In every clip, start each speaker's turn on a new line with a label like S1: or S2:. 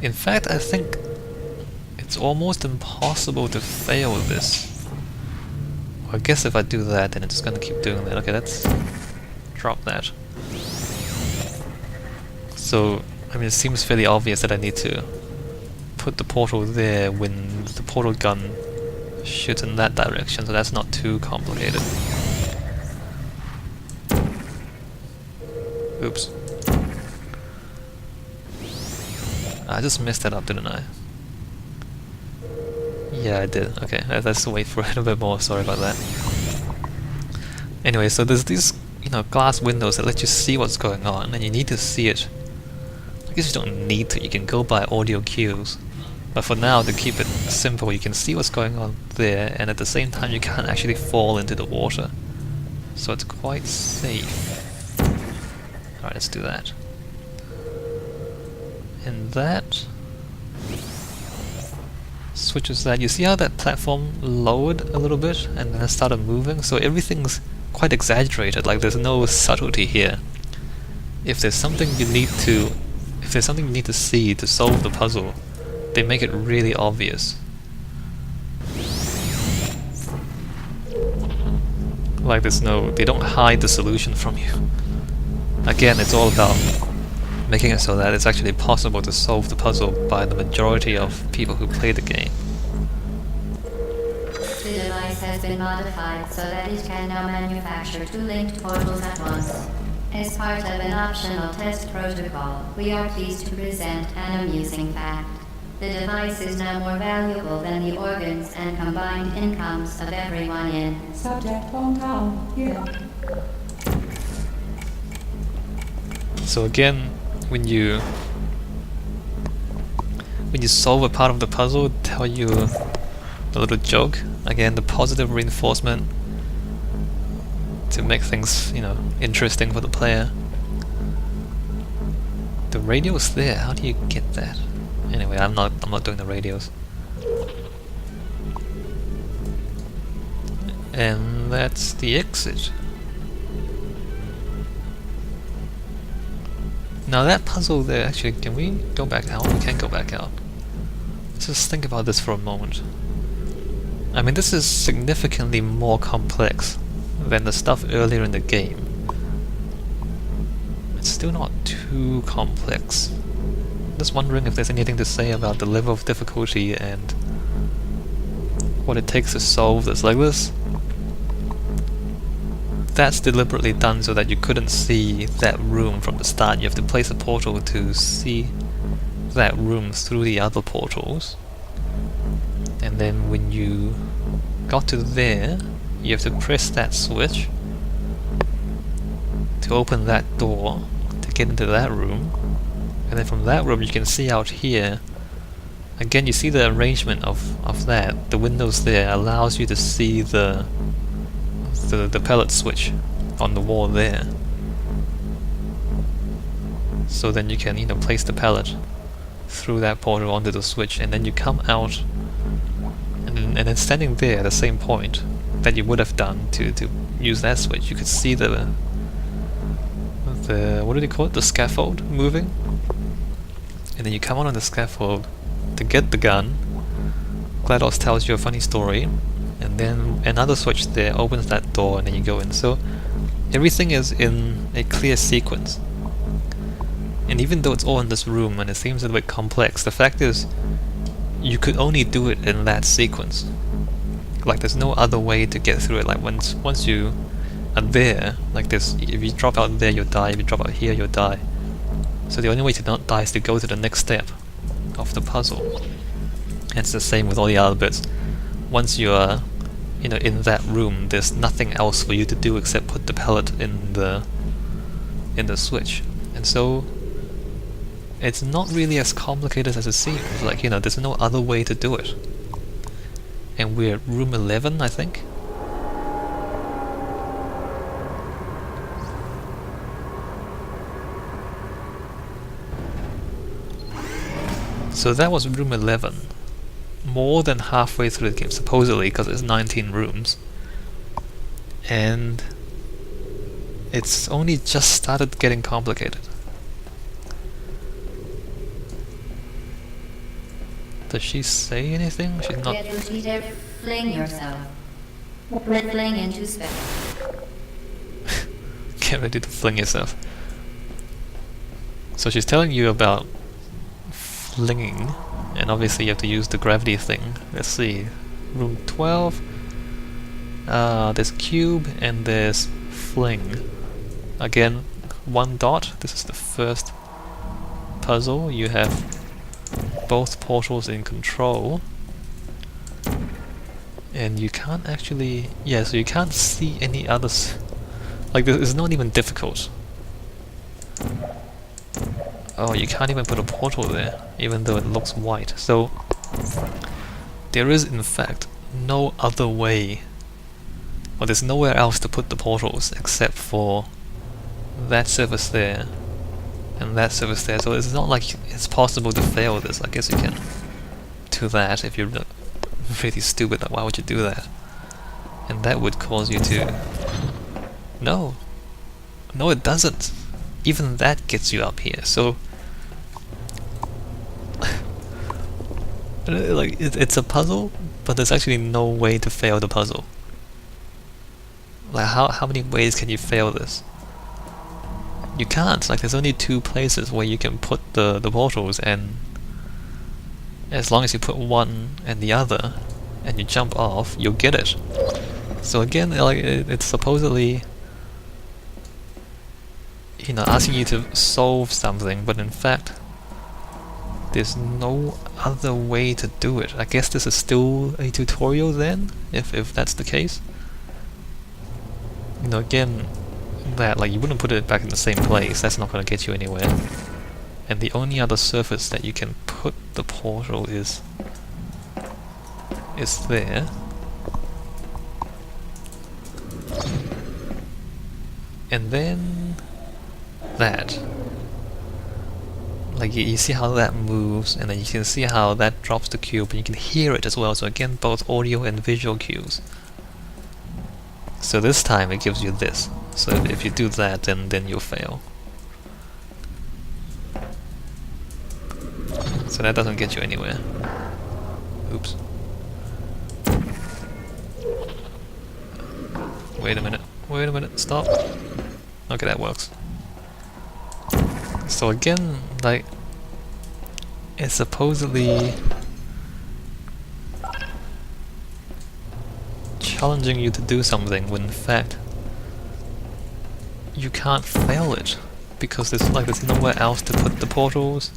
S1: In fact, I think it's almost impossible to fail this. I guess if I do that, then it's gonna keep doing that. Okay, let's drop that. So, I mean, it seems fairly obvious that I need to put the portal there when the portal gun shoots in that direction, so that's not too complicated. Oops. I just messed that up, didn't I? Yeah, I did. Okay, let's wait for it a bit more. Sorry about that. Anyway, so there's these, glass windows that let you see what's going on, and you need to see it. I guess you don't need to. You can go by audio cues, but for now, to keep it simple, you can see what's going on there, and at the same time, you can't actually fall into the water, so it's quite safe. All right, let's do that. And that switches that. You see how that platform lowered a little bit and then started moving? So everything's quite exaggerated, like there's no subtlety here. If there's something you need to see to solve the puzzle, they make it really obvious. Like they don't hide the solution from you. Again, it's all about making it so that it's actually possible to solve the puzzle by the majority of people who play the game.
S2: The device has been modified so that it can now manufacture 2 linked portals at once. As part of an optional test protocol, we are pleased to present an amusing fact. The device is now more valuable than the organs and combined incomes of everyone in Subject Hometown. Here.
S1: So again, when you solve a part of the puzzle, tell you a little joke. Again, the positive reinforcement to make things, interesting for the player. The radio's there. How do you get that? Anyway, I'm not doing the radios. And that's the exit. Now that puzzle there, actually, can we go back out? We can go back out. Let's just think about this for a moment. I mean, this is significantly more complex than the stuff earlier in the game. It's still not too complex. Just wondering if there's anything to say about the level of difficulty and what it takes to solve this. Like this, that's deliberately done so that you couldn't see that room from the start. You have to place a portal to see that room through the other portals. And then when you got to there, you have to press that switch to open that door to get into that room. And then from that room you can see out here. Again, you see the arrangement of that. The windows there allows you to see the pellet switch on the wall there. So then you can place the pellet through that portal onto the switch, and then you come out, and then standing there at the same point that you would have done to use that switch, you could see the what do they call it? The scaffold moving. And then you come out on the scaffold to get the gun. GLaDOS tells you a funny story. And then another switch there opens that door, and then you go in. So everything is in a clear sequence. And even though it's all in this room and it seems a little bit complex, the fact is you could only do it in that sequence. Like there's no other way to get through it. Like once you are there, like this, if you drop out there you'll die, if you drop out here you'll die. So the only way to not die is to go to the next step of the puzzle. And it's the same with all the other bits. Once you are in that room, there's nothing else for you to do except put the pellet in the switch. And so it's not really as complicated as it seems. Like, there's no other way to do it. And we're at room 11, I think. So that was room 11. More than halfway through the game, supposedly, because it's 19 rooms. And it's only just started getting complicated. Does she say anything? She's not.
S2: Get repeated, fling yourself. Fling into space.
S1: Get ready to fling yourself. So she's telling you about flinging, and obviously you have to use the gravity thing. Let's see. Room 12. There's cube and there's fling. Again, 1 dot. This is the first puzzle. You have both portals in control. And you can't actually... yeah, so you can't see any others. Like, this is not even difficult. Oh, you can't even put a portal there, even though it looks white. So, there is in fact no other way, or there's nowhere else to put the portals except for that surface there and that surface there. So it's not like it's possible to fail this. I guess you can do that if you're really stupid. Like, why would you do that? And that would cause you to... No, it doesn't. Even that gets you up here. So like it's a puzzle, but there's actually no way to fail the puzzle. Like how many ways can you fail this? You can't. Like, there's only 2 places where you can put the portals, and as long as you put one and the other and you jump off, you'll get it. So again, like it's supposedly, you know, asking you to solve something, but in fact there's no other way to do it. I guess this is still a tutorial then, if that's the case. You know, again, that, like, you wouldn't put it back in the same place. That's not going to get you anywhere. And the only other surface that you can put the portal is there. And then that. Like, you see how that moves, and then you can see how that drops the cube, and you can hear it as well. So again, both audio and visual cues. So this time it gives you this. So if you do that, then you'll fail. So that doesn't get you anywhere. Oops. Wait a minute, stop. Okay, that works. So again, like, it's supposedly challenging you to do something when in fact you can't fail it, because there's nowhere else to put the portals,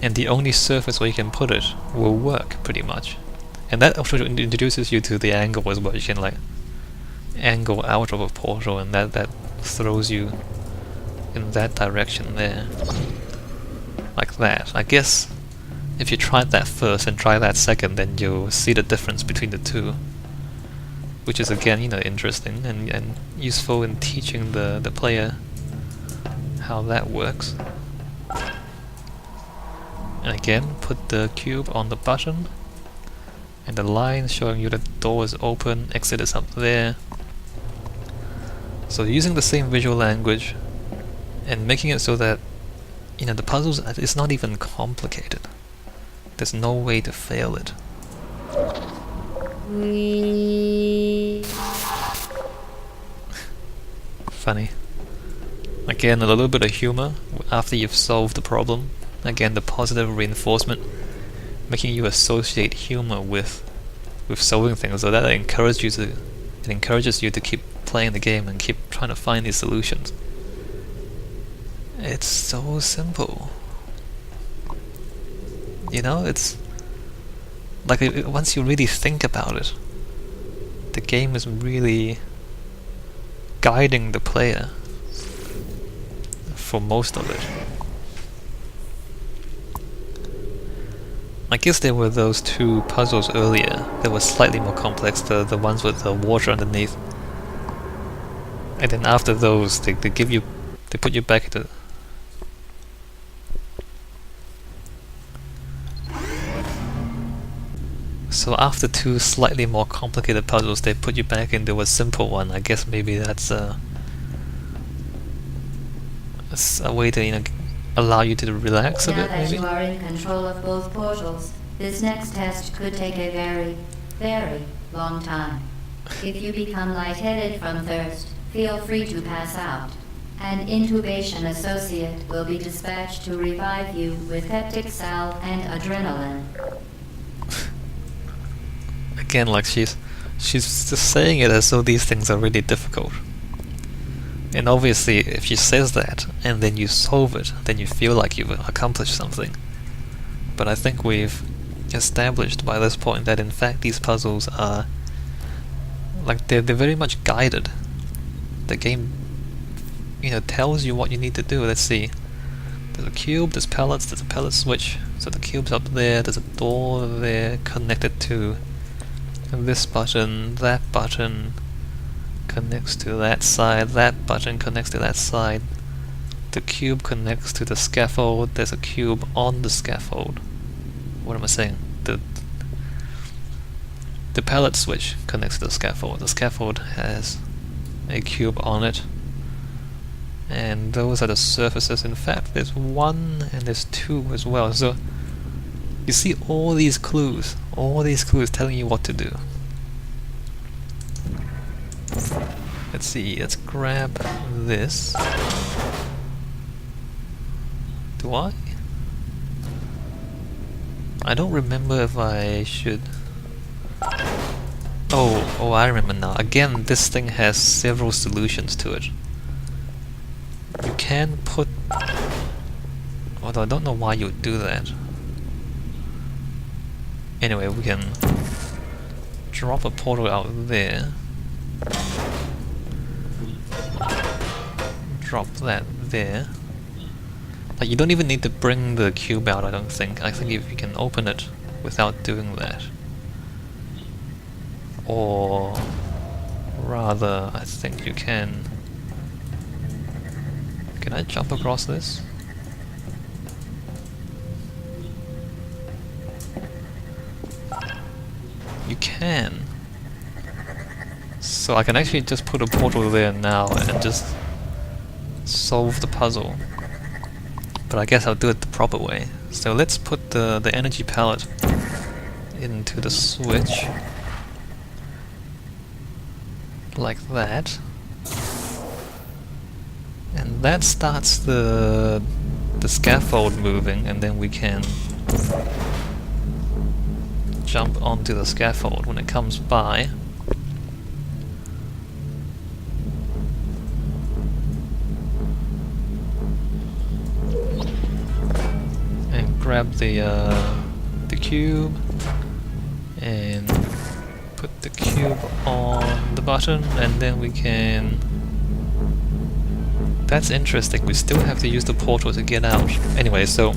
S1: and the only surface where you can put it will work pretty much. And that also introduces you to the angle as well. You can, like, angle out of a portal, and that throws you in that direction there, like that. I guess if you try that first and try that second, then you'll see the difference between the two, which is again, you know, interesting and useful in teaching the player how that works. And again, put the cube on the button, and the line showing you the door is open, exit is up there. So using the same visual language and making it so that, you know, the puzzles, it's not even complicated. There's no way to fail it. Funny. Again, a little bit of humor after you've solved the problem. Again, the positive reinforcement, making you associate humor with solving things, so that encourages you to keep playing the game and keep trying to find these solutions. It's so simple. You know, it's like once you really think about it, the game is really guiding the player for most of it. I guess there were those 2 puzzles earlier that were slightly more complex, the ones with the water underneath. And then after those, they put you back into... So after 2 slightly more complicated puzzles, they put you back into a simple one. I guess maybe that's a way to, you know, allow you to relax a bit, maybe?
S2: Now that you are in control of both portals, This next test could take a very, very long time. If you become lightheaded from thirst, feel free to pass out. An intubation associate will be dispatched to revive you with peptic salve and adrenaline.
S1: Again, like she's just saying it as though these things are really difficult. And obviously, if she says that, and then you solve it, then you feel like you've accomplished something. But I think we've established by this point that in fact these puzzles are like they're very much guided. The game, tells you what you need to do. Let's see. There's a cube, there's pellets, there's a pellet switch. So the cube's up there, there's a door there connected to this button, that button connects to that side, that button connects to that side. The cube connects to the scaffold, there's a cube on the scaffold. What am I saying? The pellet switch connects to the scaffold. The scaffold has a cube on it. And those are the surfaces. In fact, there's one and there's two as well. So you see all these clues telling you what to do. Let's see, let's grab this. Do I? I don't remember if I should... Oh, I remember now. Again, this thing has several solutions to it. You can put... Although I don't know why you would do that. Anyway, we can drop a portal out there. Drop that there. Like, you don't even need to bring the cube out, I don't think. I think if you can open it without doing that. Or rather, I think you can... Can I jump across this? You can. So I can actually just put a portal there now and just solve the puzzle. But I guess I'll do it the proper way. So let's put the energy palette into the switch. Like that. And that starts the scaffold moving, and then we can jump onto the scaffold when it comes by. And grab the cube and put the cube on the button, and then we can... That's interesting, we still have to use the portal to get out. Anyway, so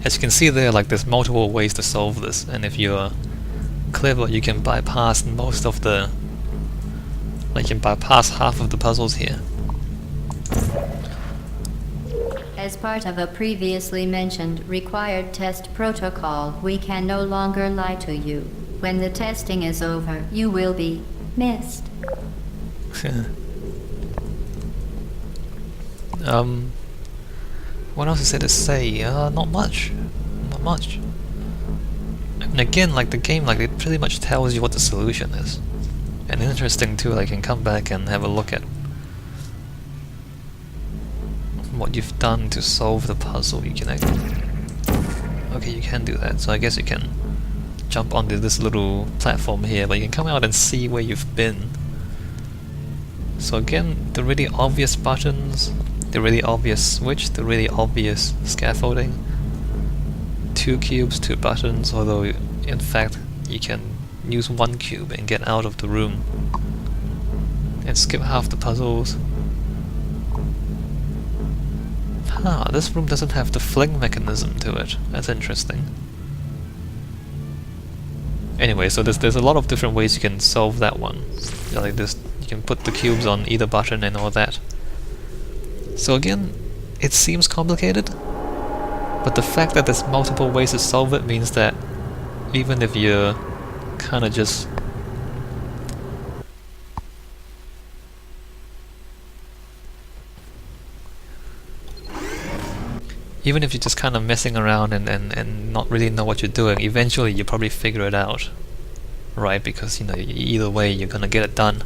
S1: as you can see there, like, there's multiple ways to solve this, and if you're clever you can bypass most of the... Like, you can bypass half of the puzzles here.
S2: As part of a previously mentioned required test protocol, we can no longer lie to you. When the testing is over, you will be missed.
S1: What else is there to say? Not much. Not much. And again, like, the game, like, it pretty much tells you what the solution is. And interesting too, like, you can come back and have a look at what you've done to solve the puzzle. You can actually... Okay, you can do that, so I guess you can jump onto this little platform here, but you can come out and see where you've been. So again, the really obvious buttons, the really obvious switch, the really obvious scaffolding, 2 cubes, 2 buttons, although in fact you can use 1 cube and get out of the room and skip half the puzzles. This room doesn't have the fling mechanism to it. That's interesting. Anyway, so there's a lot of different ways you can solve that one. Like this, you can put the cubes on either button and all that. So again, it seems complicated, but the fact that there's multiple ways to solve it means that even if you're kinda just even if you're just kind of messing around and not really know what you're doing, eventually you probably figure it out, right? Because either way you're gonna get it done.